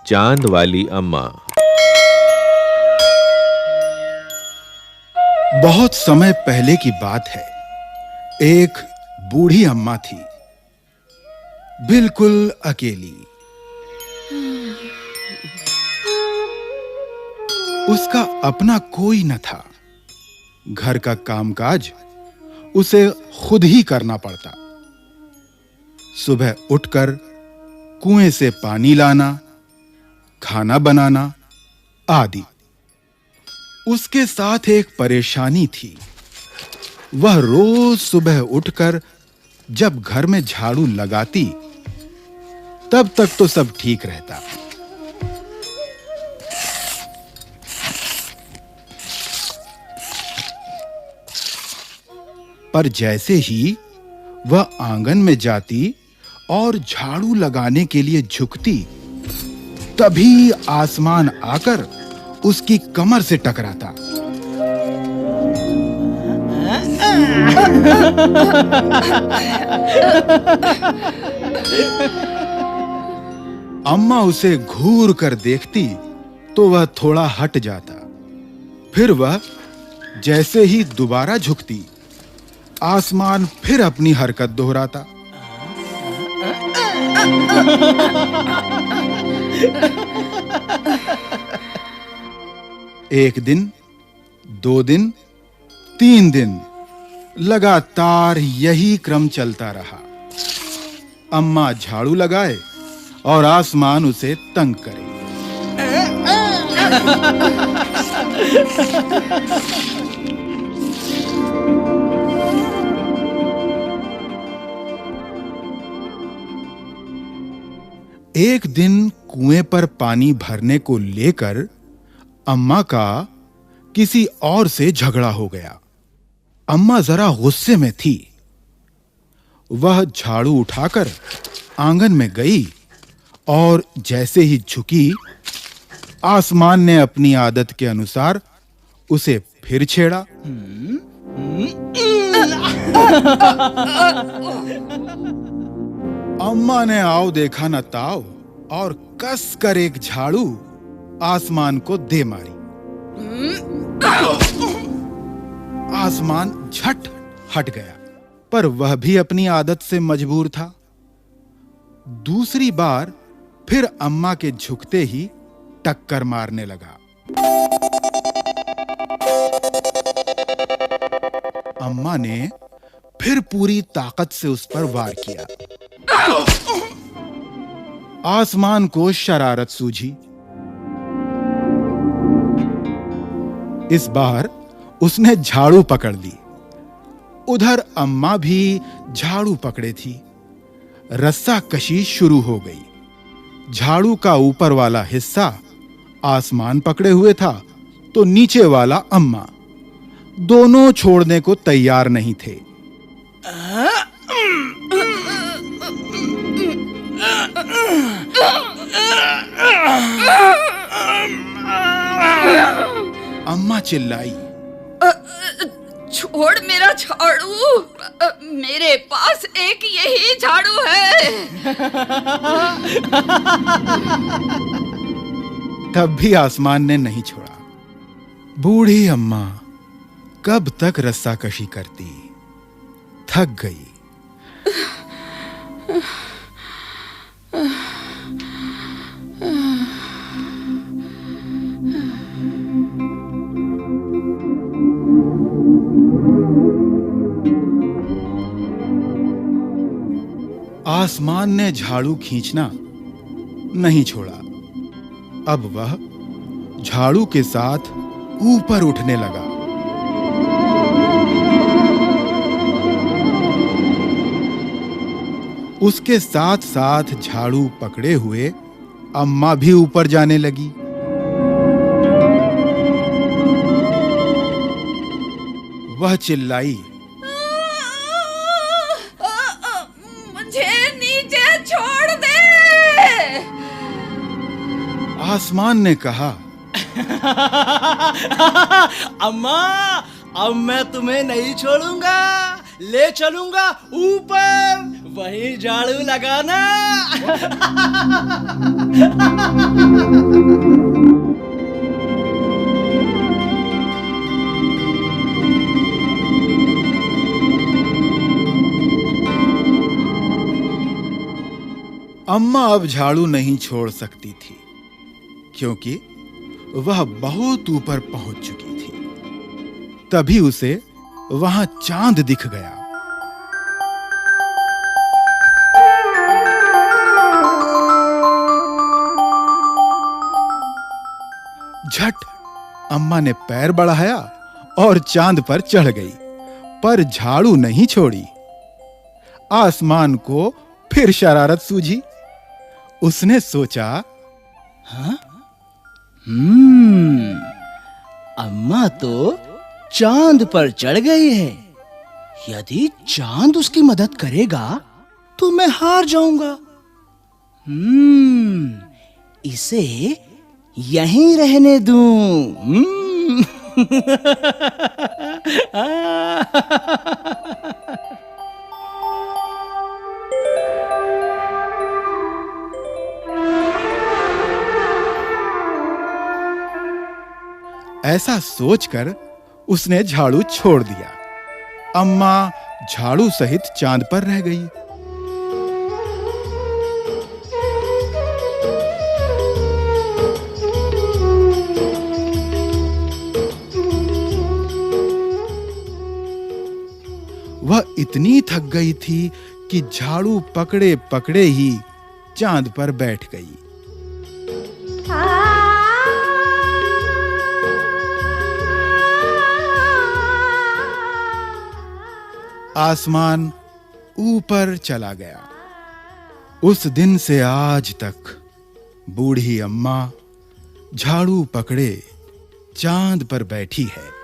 चांद वाली अम्मा। बहुत समय पहले की बात है। एक बूढ़ी अम्मा थी, बिल्कुल अकेली। उसका अपना कोई न था। घर का कामकाज उसे खुद ही करना पड़ता। सुबह उठकर कुएं से पानी लाना, खाना बनाना आदि। उसके साथ एक परेशानी थी। वह रोज सुबह उठकर जब घर में झाड़ू लगाती, तब तक तो सब ठीक रहता। पर जैसे ही वह आंगन में जाती और झाड़ू लगाने के लिए झुकती, तभी आसमान आकर उसकी कमर से टकराता। अम्मा उसे घूर कर देखती तो वह थोड़ा हट जाता। फिर वह जैसे ही दोबारा झुकती, आसमान फिर अपनी हरकत दोहराता। एक दिन, 2 दिन, 3 दिन लगातार यही क्रम चलता रहा। अम्मा झाड़ू लगाए और आसमान उसे तंग करे। एक दिन कुएं पर पानी भरने को लेकर अम्मा का किसी और से झगड़ा हो गया। अम्मा जरा गुस्से में थी। वह झाड़ू उठाकर आंगन में गई और जैसे ही झुकी, आसमान ने अपनी आदत के अनुसार उसे फिर छेड़ा। अम्मा ने आओ देखा न ताव और कस कर एक झाड़ू आसमान को दे मारी। आसमान झट हट गया, पर वह भी अपनी आदत से मजबूर था। दूसरी बार फिर अम्मा के झुकते ही टक्कर मारने लगा। अम्मा ने फिर पूरी ताकत से उस पर वार किया। आसमान को शरारत सूझी। इस बार उसने झाड़ू पकड़ ली। उधर अम्मा भी झाड़ू पकड़े थी। रस्सा कशी शुरू हो गई। झाड़ू का ऊपर वाला हिस्सा आसमान पकड़े हुए था, तो नीचे वाला अम्मा। दोनों छोड़ने को तैयार नहीं थे। अम्मा चिल्लाई, छोड़ मेरा झाड़ू, मेरे पास एक यही झाड़ू है। तब भी आसमान ने नहीं छोड़ा। बूढ़ी अम्मा कब तक रस्साकशी करती, थक गई। आसमान ने झाड़ू खींचना नहीं छोड़ा। अब वह झाड़ू के साथ ऊपर उठने लगा। उसके साथ साथ झाड़ू पकड़े हुए अम्मा भी ऊपर जाने लगी। वह चिल्लाई, मुझे नीचे छोड़ दे। आसमान ने कहा, अम्मा, अब मैं तुम्हें नहीं छोड़ूंगा, ले चलूंगा ऊपर, वही झाड़ू लगाना। अम्मा अब झाड़ू नहीं छोड़ सकती थी, क्योंकि वह बहुत ऊपर पहुंच चुकी थी। तभी उसे वहां चांद दिख गया। झट अम्मा ने पैर बढ़ाया और चांद पर चढ़ गई, पर झाड़ू नहीं छोड़ी। आसमान को फिर शरारत सूझी। उसने सोचा, हाँ? अम्मा तो चांद पर चढ़ गई है। यदि चांद उसकी मदद करेगा तो मैं हार जाऊंगा। इसे यहीं रहने दूं। ऐसा सोचकर उसने झाड़ू छोड़ दिया। अम्मा झाड़ू सहित चांद पर रह गई। वह इतनी थक गई थी कि झाड़ू पकड़े पकड़े ही चांद पर बैठ गई। आसमान ऊपर चला गया। उस दिन से आज तक बूढ़ी अम्मा झाड़ू पकड़े चांद पर बैठी है।